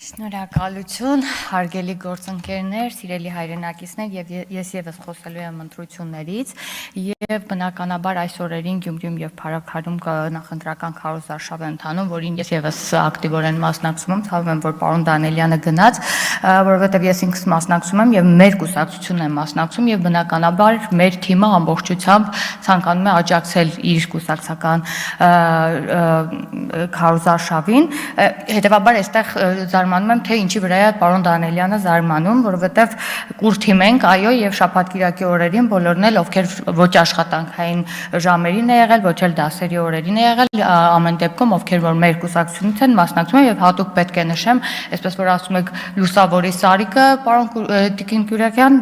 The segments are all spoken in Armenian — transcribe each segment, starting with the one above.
Շնորհակալություն, հարգելի գործընկերներ, սիրելի հայրենակիցներ, եւ ես եւս խոսելու եմ ընտրություններից եւ բնականաբար այս օրերին Գյումրիում եւ Փարաքարում նախընտրական քարոզարշավ է ընթանում, որին ես եւս ակտիվորեն մասնակցում եմ, ցավում եմ, որ պարոն Դանելյանը գնաց, որովհետեւ ես ինքս մասնակցում եմ եւ մեր կուսակցությունն է մասնակցում եւ բնականաբար մեր թիմը ամբողջությամբ ցանկանում է աջակցել իր կուսակցական քարոզարշավին, հետեւաբար այստեղ զարմանում եմ, թե ինչի վրա է պարոն Դանելյանը զարմանում, որովհետև կուր թիմ ենք, այո, եւ շաբաթ-կիրակի օրերին բոլորն էլ, ովքեր ոչ աշխատանքային ժամերին է եղել, ոչ էլ դասերի օրերին է եղել, ամեն դեպքում ովքեր որ մեր կուսակցությունից են մասնակցում եւ հատուկ պետք է նշեմ, այսպես որ ասում եք Լուսավորի Սարիկը, պարոն Տիկին Կյուրակյան,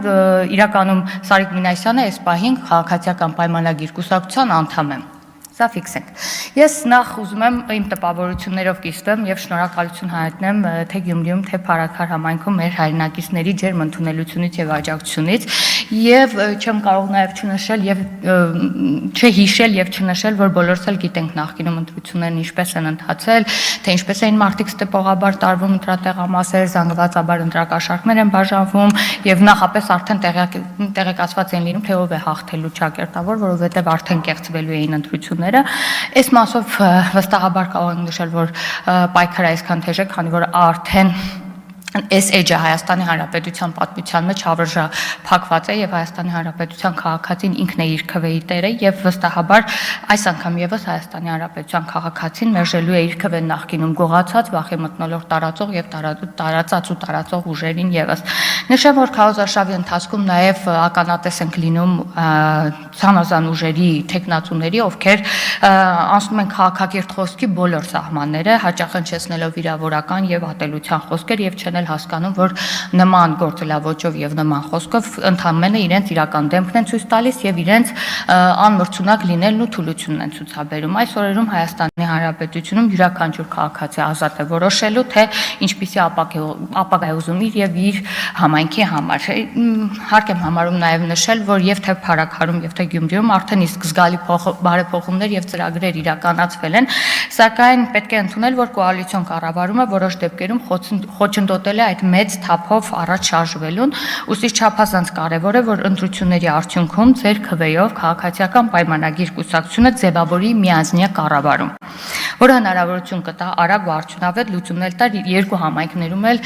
իրականում Սարիկ Մինասյանը այս պահին քաղաքացիական պայմանագիր կուսակցության անդամ է։ Սա ֆիքսենք։ Ես նախ ուզում եմ իմ տպավորություններով կիսվեմ եւ շնորհակալություն հայտնեմ թե Գյումրիում, թե Փարաքար համայնքում մեր հայրենակիցների ջերմ ընդունելությունից եւ աջակցությունից եւ չեմ կարող նաեւ չնշել եւ չհիշել եւ չնշել, որ բոլորս էլ գիտենք նախկինում ընտրություններն ինչպես են ընթացել, թե ինչպես էին մարդիկ ստեպողաբար տարվում ընտրատեղամասեր, զանգվածաբար ընտրակաշառքներ են բաժանվում եւ նախապես արդեն տեղեկացված են լինում, թե ով է հաղթելու ճակերտավոր, որովհետեւ արդեն կեղծվելու էին ընտրությունները։ Այս մասով վստահաբար կարող եմ նշել, որ պայքարը այսքան թեժ է, քանի որ արդեն այս էջը Հայաստանի Հանրապետության պատմության մեջ հավերժա փակված է եւ Հայաստանի Հանրապետության քաղաքացին ինքն է իր քվեի տերը եւ վստահաբար այս անգամ եւս Հայաստանի Հանրապետության քաղաքացին մերժելու է իր քվեն նախկինում գողացած, վախի մթնոլորտ տարածող եւ տարածած ու տարածող ուժերին եւս։ Նշեմ, որ քարոզարշավի ընթացքում նաեւ ականատես ենք լինում ցանոզան ուժերի տեխնացուների, ովքեր անցնում են քաղաքակիրթ խոսքի բոլոր սահմանները, հաճախ հնչեցնելով վիրավորական եւ ատելության խոսքեր եւ չեն հասկանում, որ նման գործելավոճով եւ նման խոսքով ընդհանրապես իրենց իրական դեմքն են ցույց տալիս եւ իրենց անմրցունակ լինելն ու թուլությունն են ցուցաբերում։ Այս օրերում Հայաստանի Հանրապետությունում յուրաքանչյուր քաղաքացի ազատ է որոշելու, թե ինչպիսի ապագա է ուզում իր եւ իր համայնքի համար։ Հարկ եմ համարում նաեւ նշել, որ եւ թե Փարաքարում եւ թե Գյումրիում արդեն իսկ զգալի բարեփոխումներ եւ ծրագրեր իրականացվել են, սակայն պետք է ընդունել, որ կոալիցիոն կառավարումը որոշ դեպքերում խոչընդոտել է այդ մեծ թափով առաջ շարժվելուն, ուստի չափազանց կարևոր է, որ ընտրությունների արդյունքում ձեր քվեով քաղաքացիական պայմանագիր կուսակցությունը ձևավորի միանձնյա կառավարում, որը հնարավորություն կտա արագ ու արդյունավետ լուծումներ տալ երկու համայնքներում էլ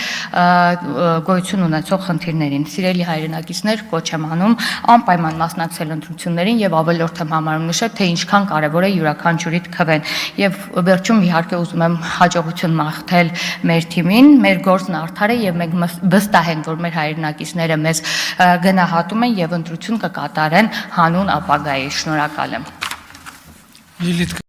գոյություն ունեցող խնդիրներին։ Սիրելի հայրենակիցներ, կոչ եմ անում անպայման մասնակցել ընտրություններին եւ ավելորդ եմ համարում նշել, թե ինչքան կարևոր է յուրաքանչյուրիդ քվեն։ Եվ վերջում իհարկե ուզում եմ հաջողություն մաղթել մեր թիմին, մեր գործն արդար է եւ մենք վստահ ենք, որ մեր հայրենակիցները մեզ գնահատում են եւ ընտրություն կկատարեն հանուն ապագայի։ Շնորհակալ եմ։